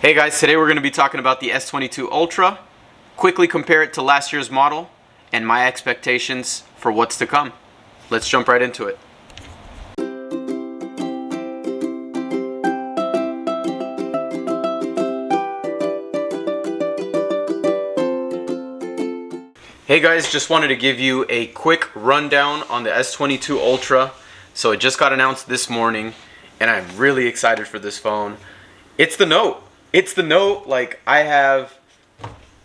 Hey guys, today we're going to be talking about the S22 Ultra, quickly compare it to last year's model, and my expectations for what's to come. Let's jump right into it. Hey guys, just wanted to give you a quick rundown on the S22 Ultra. So it just got announced this morning, and I'm really excited for this phone. It's the Note. It's the Note. Like, I have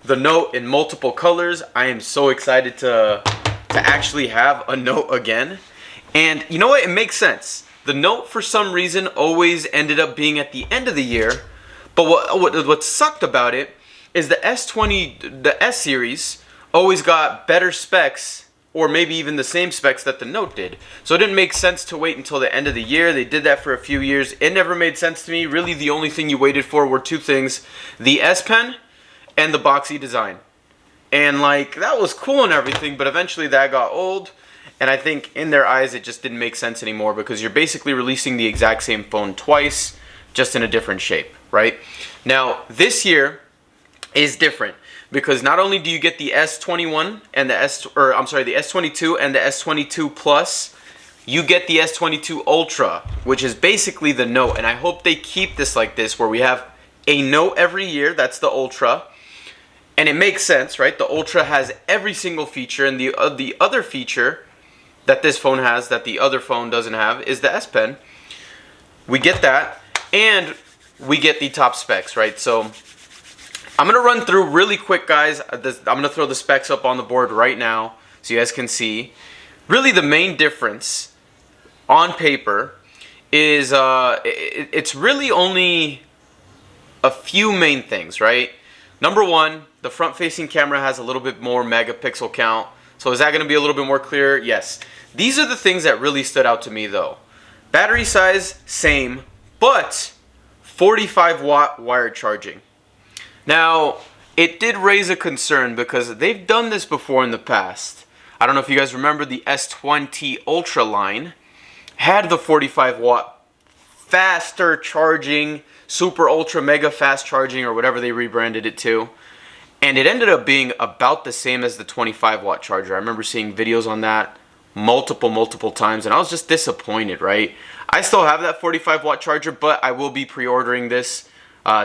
the Note in multiple colors. I am so excited to actually have a Note again. And you know what? It makes sense. The Note, for some reason, always ended up being at the end of the year. But what sucked about it is the S series always got better specs, or maybe even the same specs that the Note did. So it didn't make sense to wait until the end of the year. They did that for a few years. It never made sense to me. Really, the only thing you waited for were two things: the S Pen and the boxy design. And like, that was cool and everything, but eventually that got old. And I think in their eyes, it just didn't make sense anymore, because you're basically releasing the exact same phone twice, just in a different shape, right? Now, this year is different, because not only do you get the S21 and the the S22 and the S22 Plus, you get the S22 Ultra, which is basically the Note. And I hope they keep this like this, where we have a Note every year. That's the Ultra. And it makes sense, right? The Ultra has every single feature, and the other feature that this phone has that the other phone doesn't have is the S Pen. We get that, and we get the top specs, right? So I'm going to run through really quick, guys. I'm going to throw the specs up on the board right now so you guys can see. Really, the main difference on paper is it's really only a few main things, right? Number one, the front-facing camera has a little bit more megapixel count. So is that going to be a little bit more clear? Yes. These are the things that really stood out to me, though. Battery size, same, but 45-watt wired charging. Now, it did raise a concern, because they've done this before in the past. I don't know if you guys remember, the S20 Ultra line had the 45-watt faster charging, super ultra mega fast charging, or whatever they rebranded it to. And it ended up being about the same as the 25-watt charger. I remember seeing videos on that multiple times, and I was just disappointed, right? I still have that 45-watt charger, but I will be pre-ordering this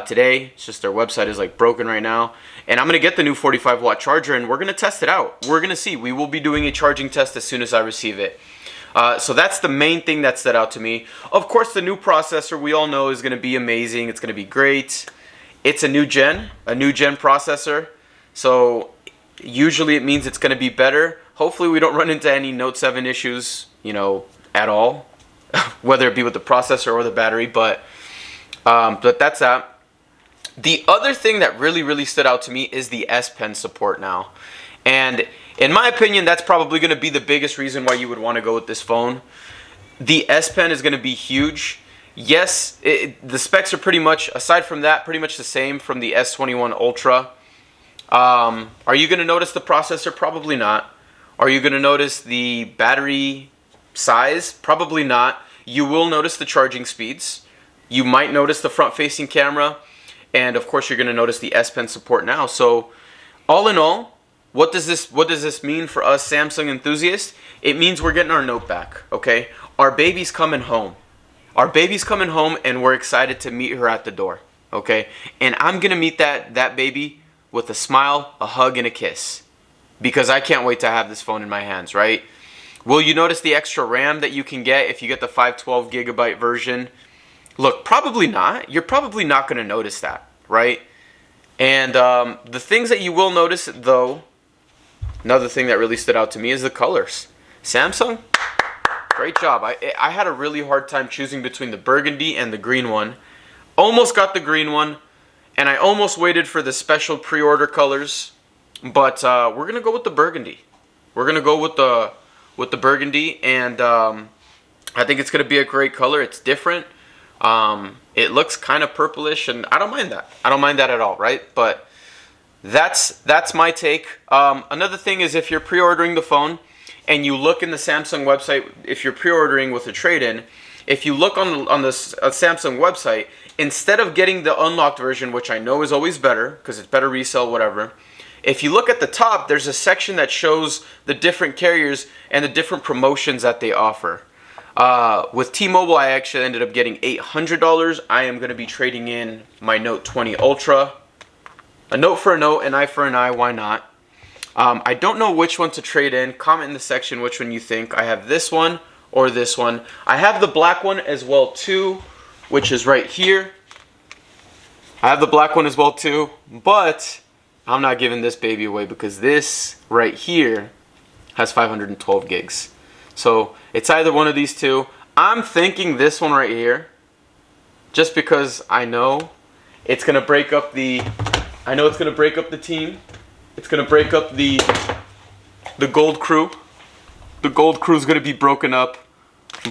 today. It's just their website is like broken right now, and I'm gonna get the new 45-watt charger, and we're gonna test it out. We're gonna see. We will be doing a charging test as soon as I receive it. So that's the main thing that stood out to me. Of course, the new processor, we all know, is gonna be amazing. It's gonna be great. It's a new gen processor, so usually it means it's gonna be better. Hopefully we don't run into any Note 7 issues, you know, at all, whether it be with the processor or the battery, but that's that. The other thing that really stood out to me is the S Pen support now. And in my opinion, that's probably going to be the biggest reason why you would want to go with this phone. The S Pen is going to be huge. Yes, the specs are pretty much, aside from that, pretty much the same from the S21 Ultra. Are you going to notice the processor? Probably not. Are you going to notice the battery size? Probably not. You will notice the charging speeds. You might notice the front-facing camera, and of course you're going to notice the S Pen support now. So all in all, what does this mean for us Samsung enthusiasts? It means we're getting our Note back, okay? Our baby's coming home. Our baby's coming home, and we're excited to meet her at the door, okay? And I'm going to meet that baby with a smile, a hug, and a kiss, because I can't wait to have this phone in my hands, right? Will you notice the extra RAM that you can get if you get the 512 gigabyte version? Look, probably not. You're probably not going to notice that, right? And the things that you will notice, though, another thing that really stood out to me is the colors. Samsung, great job. I had a really hard time choosing between the burgundy and the green one. Almost got the green one, and I almost waited for the special pre-order colors, but we're going to go with the burgundy. We're going to go with the burgundy, and I think it's going to be a great color. It's different. It looks kind of purplish, and I don't mind that. I don't mind that at all, right? But that's my take. Another thing is, if you're pre-ordering the phone and you look in the Samsung website, if you're pre-ordering with a trade-in, if you look on the Samsung website, instead of getting the unlocked version, which I know is always better because it's better resale, whatever, if you look at the top, there's a section that shows the different carriers and the different promotions that they offer. With T-Mobile, I actually ended up getting $800. I am going to be trading in my Note 20 Ultra. A note for a note, an eye for an eye, why not? I don't know which one to trade in. Comment in the section which one you think. I have this one or this one. I have the black one as well too, which is right here. I have the black one as well too, but I'm not giving this baby away because this right here has 512 gigs. So it's either one of these two. I'm thinking this one right here, just because I know it's gonna break up the. I know it's gonna break up the team. It's gonna break up the gold crew. The gold crew is gonna be broken up,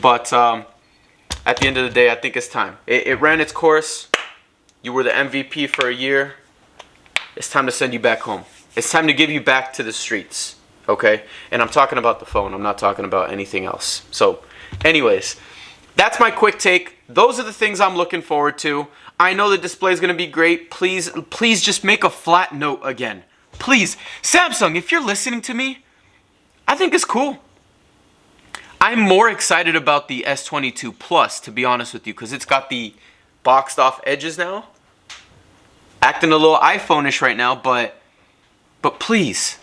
but at the end of the day, I think it's time. It ran its course. You were the MVP for a year. It's time to send you back home. It's time to give you back to the streets. Okay? And I'm talking about the phone. I'm not talking about anything else. So, anyways, that's my quick take. Those are the things I'm looking forward to. I know the display is going to be great. Please just make a flat note again. Please. Samsung, if you're listening to me, I think it's cool. I'm more excited about the S22 Plus, to be honest with you, because it's got the boxed off edges now. Acting a little iPhone-ish right now, but please,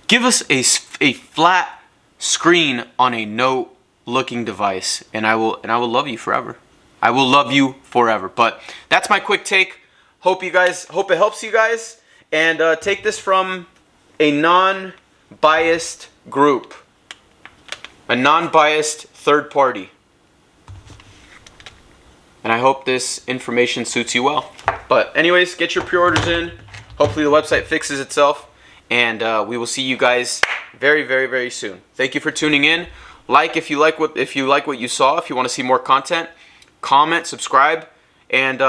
give us a flat screen on a Note looking device, and I will love you forever. I will love you forever. But that's my quick take. Hope it helps you guys, and take this from a non-biased group, a non-biased third party. And I hope this information suits you well. But anyways, get your pre-orders in. Hopefully the website fixes itself. And we will see you guys very, very, very soon. Thank you for tuning in. Like if you like what you saw. If you want to see more content, comment, subscribe, and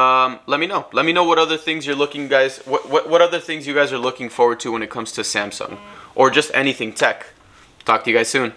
let me know. Let me know what other things you're looking, guys. What other things you guys are looking forward to when it comes to Samsung or just anything tech. Talk to you guys soon.